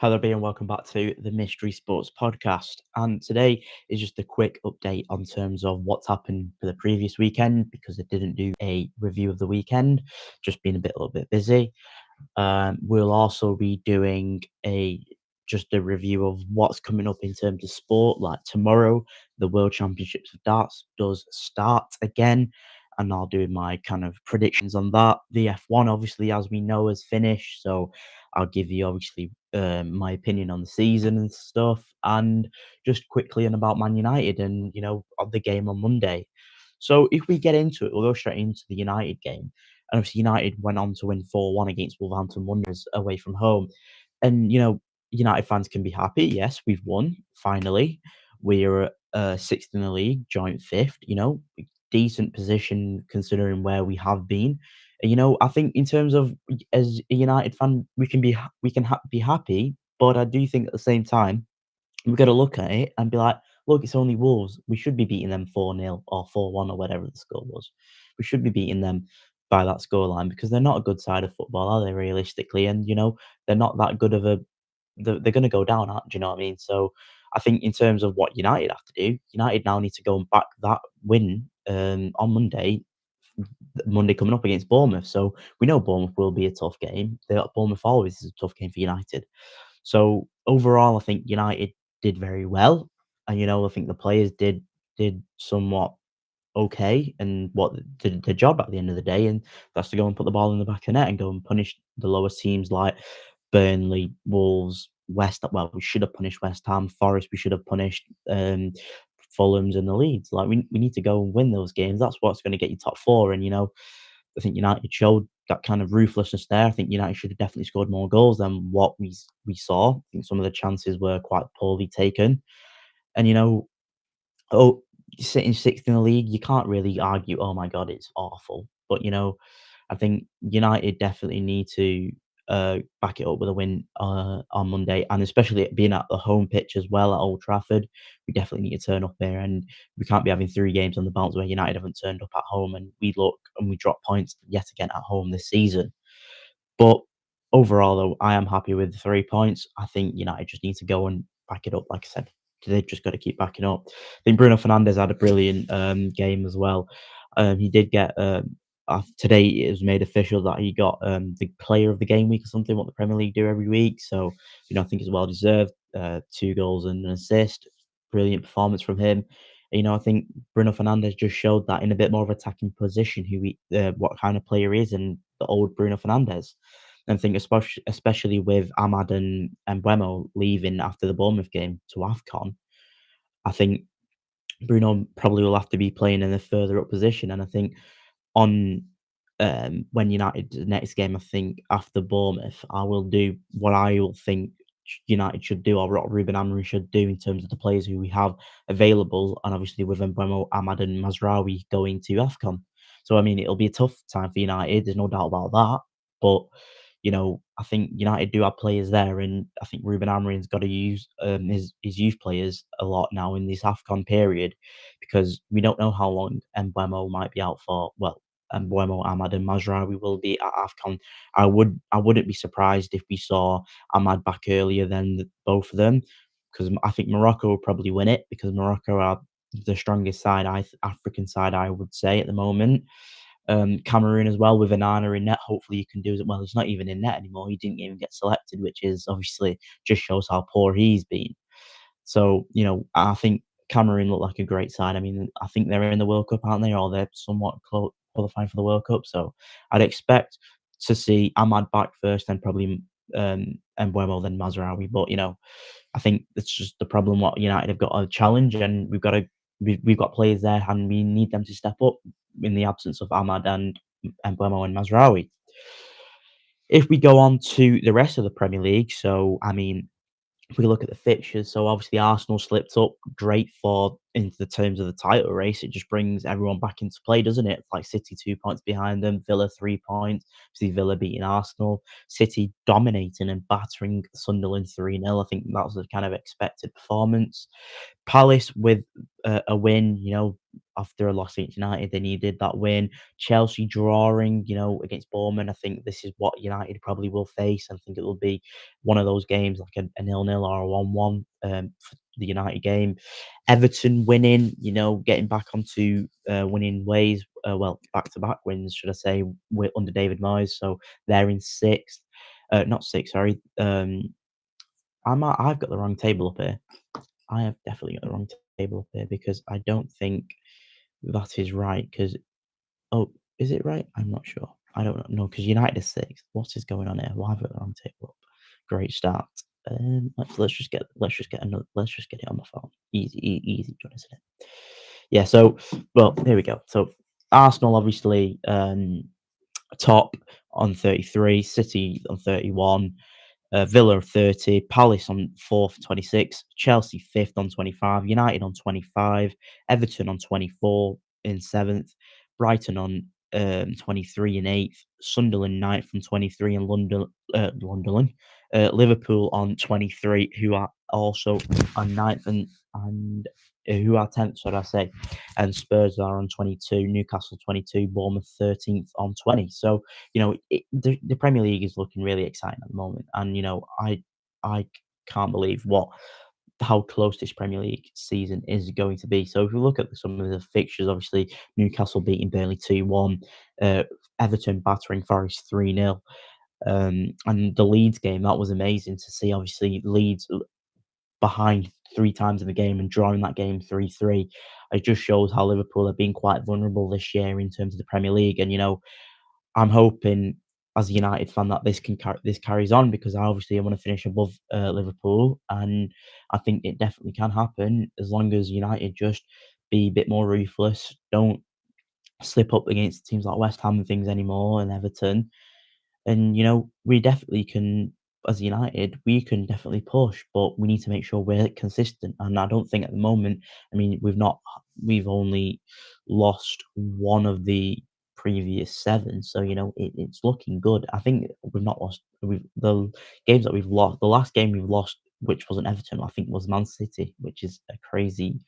Hello, everybody, and welcome back to the Mystery Sports Podcast. And today is just a quick update on terms of what's happened for the previous weekend because I didn't do a review of the weekend, just been a little bit busy. We'll also be doing a review of what's coming up in terms of sport. Like tomorrow, the World Championships of Darts does start again, and I'll do my kind of predictions on that. The F1, obviously, as we know, has finished, so I'll give you obviously my opinion on the season and stuff, and just quickly and about Man United and of the game on Monday. So if we get into it, we'll go straight into the United game. And obviously, United went on to win 4-1 against Wolverhampton Wanderers away from home. And, United fans can be happy. Yes, we've won, finally. We're sixth in the league, joint fifth, decent position considering where we have been. And, I think in terms of as a United fan, we can be happy, but I do think at the same time we've got to look at it and be like, look, it's only Wolves. We should be beating them 4-0 or 4-1 or whatever the score was. We should be beating them by that scoreline because they're not a good side of football, are they, realistically? And, they're not that good of a. They're going to go down, do you know what I mean? So I think in terms of what United have to do, United now need to go and back that win on Monday coming up against Bournemouth. So we know Bournemouth will be a tough game. Bournemouth always is a tough game for United. So overall, I think United did very well, and I think the players did somewhat okay, and what did the job at the end of the day, and that's to go and put the ball in the back of the net and go and punish the lowest teams like Burnley, Wolves, West. Well, we should have punished West Ham, Forest. We should have punished Fulham's and the Leeds. Like we need to go and win those games. That's what's going to get you top four. And I think United showed that kind of ruthlessness there. I think United should have definitely scored more goals than what we saw. I think some of the chances were quite poorly taken. And oh, sitting sixth in the league, you can't really argue. Oh my god, it's awful. But I think United definitely need to back it up with a win on Monday, and especially it being at the home pitch as well at Old Trafford. We definitely need to turn up there, and we can't be having three games on the bounce where United haven't turned up at home, and we look and we drop points yet again at home this season. But overall, though, I am happy with the 3 points. I think United just need to go and back it up. Like I said, they've just got to keep backing up. I think Bruno Fernandes had a brilliant game as well. He did get today. It was made official that he got the Player of the Game week or something. What the Premier League do every week. So I think it's well deserved. 2 goals and an assist. Brilliant performance from him. I think Bruno Fernandes just showed that in a bit more of attacking position, what kind of player he is, and the old Bruno Fernandes. And I think especially with Ahmad and Mbeumo leaving after the Bournemouth game to AFCON, I think Bruno probably will have to be playing in a further up position. And I think on when United's next game, I think after Bournemouth, I will do what I will think United should do, or what Ruben Amorim should do in terms of the players who we have available, and obviously with Mbeumo, Ahmad, and Mazraoui going to AFCON. So I mean, it'll be a tough time for United. There's no doubt about that. But I think United do have players there, and I think Ruben Amorim's got to use his youth players a lot now in this AFCON period, because we don't know how long Mbeumo might be out for. Well, Mbeumo, Ahmad, and Mazraoui will be at AFCON. I wouldn't be surprised if we saw Ahmad back earlier than both of them, because I think Morocco will probably win it, because Morocco are the strongest side, African side, I would say, at the moment. Cameroon as well, with Anana in net. Hopefully, he can do it well. He's not even in net anymore. He didn't even get selected, which is obviously just shows how poor he's been. So I think Cameroon look like a great side. I mean, I think they're in the World Cup, aren't they? Or they're somewhat qualifying for the World Cup. So I'd expect to see Ahmad back first, then probably Mbeumo, then Mazraoui. But I think it's just the problem. What United have got a challenge, and we've got players there, and we need them to step up in the absence of Ahmad and Mbeumo and Mazraoui. If we go on to the rest of the Premier League, so I mean, if we look at the fixtures, so obviously Arsenal slipped up, great for into the terms of the title race. It just brings everyone back into play, doesn't it? Like City 2 points behind them, Villa 3 points. See Villa beating Arsenal, City dominating and battering Sunderland 3-0. I think that was a kind of expected performance. Palace with a win, after a loss against United, they needed that win. Chelsea drawing, against Bournemouth. I think this is what United probably will face. I think it will be one of those games like a 0-0 or a 1-1 for the United game. Everton winning, getting back onto winning ways. Well, back to back wins, should I say, under David Moyes. So they're in sixth. Not sixth, sorry. I've got the wrong table up here. I have definitely got the wrong table up here because I don't think that is right. Because oh, is it right? I'm not sure. I don't know because United is sixth. What is going on here? Why have I got the wrong table up? Great start. Let's just get it on my phone. Easy done, isn't it? Yeah. So well, here we go. So Arsenal obviously top on 33, City on 31, Villa 30, Palace on fourth, 26, Chelsea fifth on 25, United on 25, Everton on 24 in seventh, Brighton on 23 in eighth, Sunderland ninth on 23, and Liverpool on 23, who are also on ninth and who are 10th, should I say, and Spurs are on 22, Newcastle 22, Bournemouth 13th on 20. So the Premier League is looking really exciting at the moment, and I can't believe how close this Premier League season is going to be. So if we look at some of the fixtures, obviously Newcastle beating Burnley 2-1, uh, Everton battering Forest 3-0. And the Leeds game, that was amazing to see. Obviously, Leeds behind three times in the game and drawing that game 3-3. It just shows how Liverpool have been quite vulnerable this year in terms of the Premier League. And I'm hoping as a United fan that this carries on because I want to finish above Liverpool, and I think it definitely can happen as long as United just be a bit more ruthless, don't slip up against teams like West Ham and things anymore and Everton, and we definitely can. As United, we can definitely push, but we need to make sure we're consistent. And I don't think at the moment, I mean, we've only lost one of the previous seven, so it's looking good. I think we've not lost. We've the games that we've lost. The last game we've lost, which wasn't Everton, I think was Man City, which is a crazy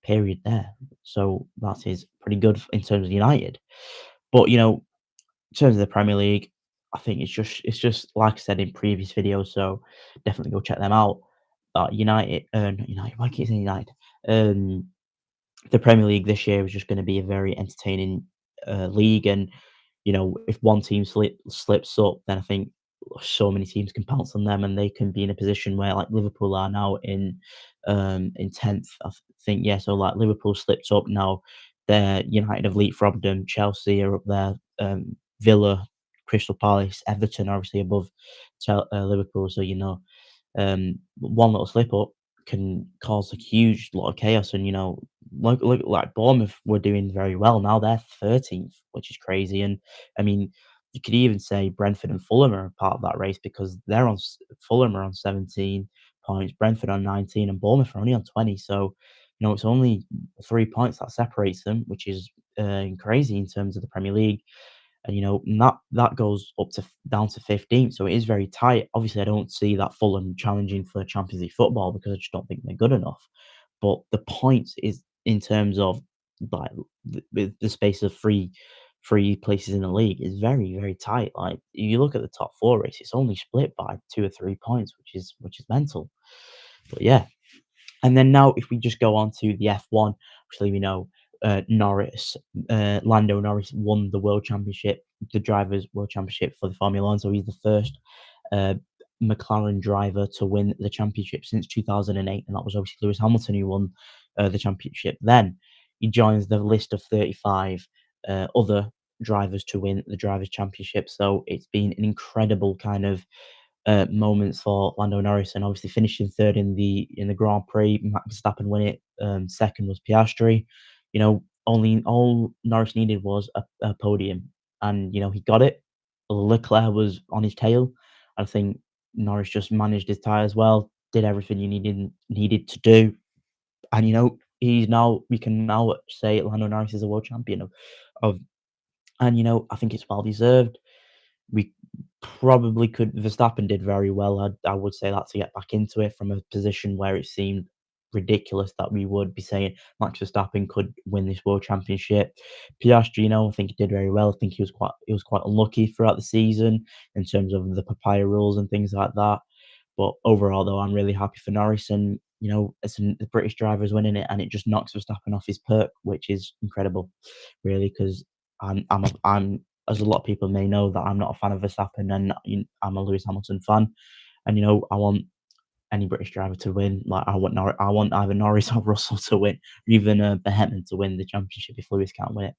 period there. So that is pretty good in terms of United. But in terms of the Premier League, I think it's just like I said in previous videos, so definitely go check them out. United, not United. Why keep saying United? Um, the Premier League this year is just going to be a very entertaining league, and if one team slips up, then I think so many teams can pounce on them, and they can be in a position where like Liverpool are now in 10th. Think yeah, so like Liverpool slipped up now. They're United have leapfrogged them. Chelsea are up there. Villa, Crystal Palace, Everton are obviously above Liverpool. So one little slip up can cause a huge lot of chaos. And look like Bournemouth were doing very well. Now they're 13th, which is crazy. And I mean, you could even say Brentford and Fulham are a part of that race because Fulham are on 17 points, Brentford on 19, and Bournemouth are only on 20. So it's only 3 points that separates them, which is crazy in terms of the Premier League. And that goes up to down to 15th, so it is very tight. Obviously, I don't see that Fulham challenging for Champions League football because I just don't think they're good enough. But the points is in terms of like the space of three places in the league is very very tight. Like you look at the top four race, it's only split by 2 or 3 points, which is mental. But yeah, and then now, if we just go on to the F1, obviously we know Lando Norris won the World Championship, the Drivers' World Championship for the Formula One. So he's the first uh, McLaren driver to win the championship since 2008, and that was obviously Lewis Hamilton who won the championship. Then he joins the list of 35 other drivers to win the Drivers' Championship. So it's been an incredible kind of moments for Lando Norris, and obviously finishing third in the Grand Prix. Max Verstappen win it. Second was Piastri. Only all Norris needed was a podium, and he got it. Leclerc was on his tail. I think Norris just managed his tyres well, did everything you needed to do, and we can now say Lando Norris is a world champion of and I think it's well deserved. We probably could Verstappen did very well. I would say that to get back into it from a position where it seemed ridiculous that we would be saying Max Verstappen could win this world championship. Piastri, I think he did very well. I think he was quite unlucky throughout the season in terms of the papaya rules and things like that. But overall, though, I'm really happy for Norris, and the British driver is winning it, and it just knocks Verstappen off his perk, which is incredible, really, because I'm as a lot of people may know that I'm not a fan of Verstappen, and I'm a Lewis Hamilton fan, and I want any British driver to win. Like I want either Norris or Russell to win, or even Behetman to win the championship if Lewis can't win it.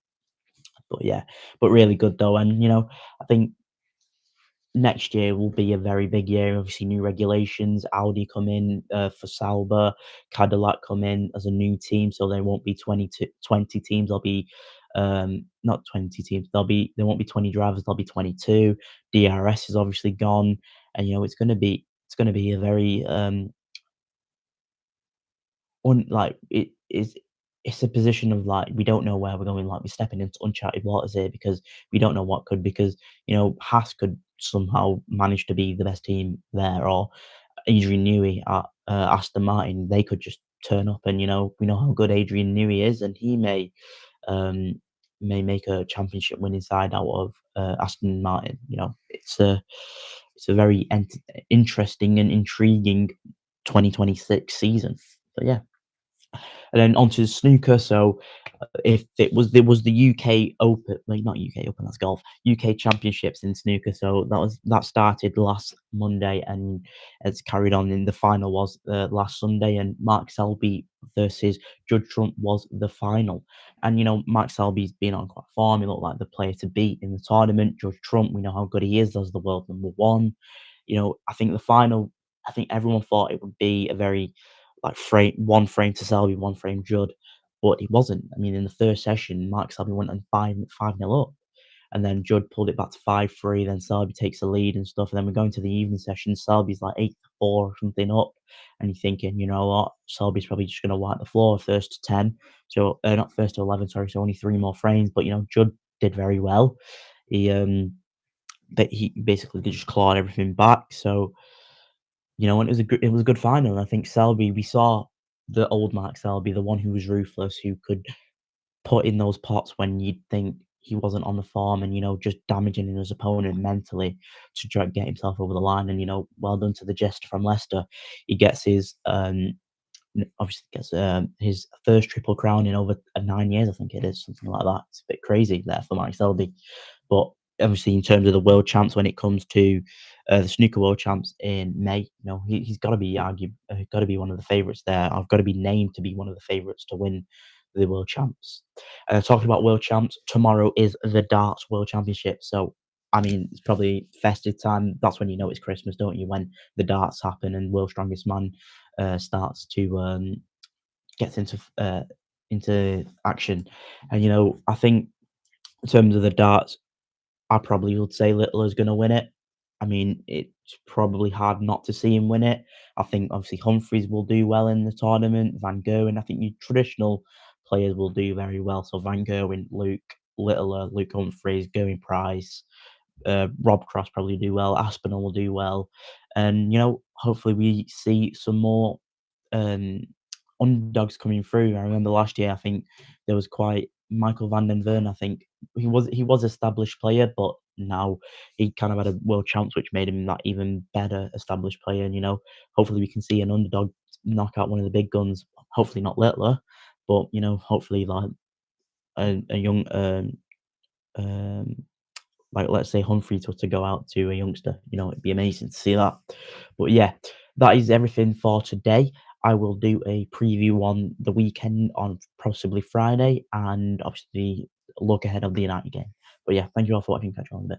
But yeah, but really good though, and I think next year will be a very big year. Obviously, new regulations. Audi come in for Sauber. Cadillac come in as a new team, so there won't be 20 teams. There'll be not 20 teams. There won't be 20 drivers. There'll be 22. DRS is obviously gone, and it's going to be a very like it's a position of like we don't know where we're going. Like we're stepping into uncharted waters here because we don't know what could because Haas could somehow manage to be the best team there, or Adrian Newey at Aston Martin. They could just turn up, and we know how good Adrian Newey is, and he may make a championship winning side out of Aston Martin. It's a very interesting and intriguing 2026 season. But yeah, and then onto snooker. So if there was the UK Open, like not UK Open, that's golf. UK Championships in snooker. So that started last Monday and it's carried on. In the final was last Sunday, and Mark Selby versus Judd Trump was the final. And Mark Selby's been on quite form. He looked like the player to beat in the tournament. Judd Trump, we know how good he is as the world number one. I think the final. I think everyone thought it would be a very like one frame to Selby, one frame Judd, but it wasn't. I mean, in the first session, Mark Selby went on 5-0 up, and then Judd pulled it back to 5-3. Then Selby takes the lead and stuff. And then we're going to the evening session. Selby's like 8-4 or something up, and you're thinking, you know what? Selby's probably just going to wipe the floor first to 10. So not first to 11, sorry. So only three more frames. But Judd did very well. But he basically just clawed everything back. So and it was a good final. And I think Selby, we saw the old Mark Selby, the one who was ruthless, who could put in those pots when you'd think he wasn't on the form, and just damaging his opponent mentally to try to get himself over the line. And well done to the jester from Leicester. He gets obviously gets his first triple crown in over 9 years, I think it is, something like that. It's a bit crazy there for Mike Selby, but obviously in terms of the world champs, when it comes to the snooker world champs in May, he's got to be got to be one of the favourites there. I've got to be named to be one of the favourites to win the world champs. Talking about world champs, tomorrow is the darts world championship. So I mean, it's probably festive time. That's when you know it's Christmas, don't you? When the darts happen and World's Strongest Man starts to gets into action. And I think in terms of the darts, I probably would say Little is going to win it. I mean, it's probably hard not to see him win it. I think obviously Humphries will do well in the tournament. Van Gogh, and I think your traditional players will do very well. So Van Gogh and Luke Littler, Luke Humphries, Gerwyn Price, Rob Cross probably do well. Aspinall will do well, and hopefully we see some more um, underdogs coming through. I remember last year, I think there was quite Michael van den Veen. I think he was established player, but now he kind of had a world champs, which made him that even better established player. And hopefully we can see an underdog knock out one of the big guns. Hopefully not Littler, but hopefully like a young um, like let's say Humphries was to go out to a youngster, it'd be amazing to see that. But yeah, that is everything for today. I will do a preview on the weekend on possibly Friday, and obviously look ahead of the United game. But yeah, thank you all for watching. Catch you on in a bit.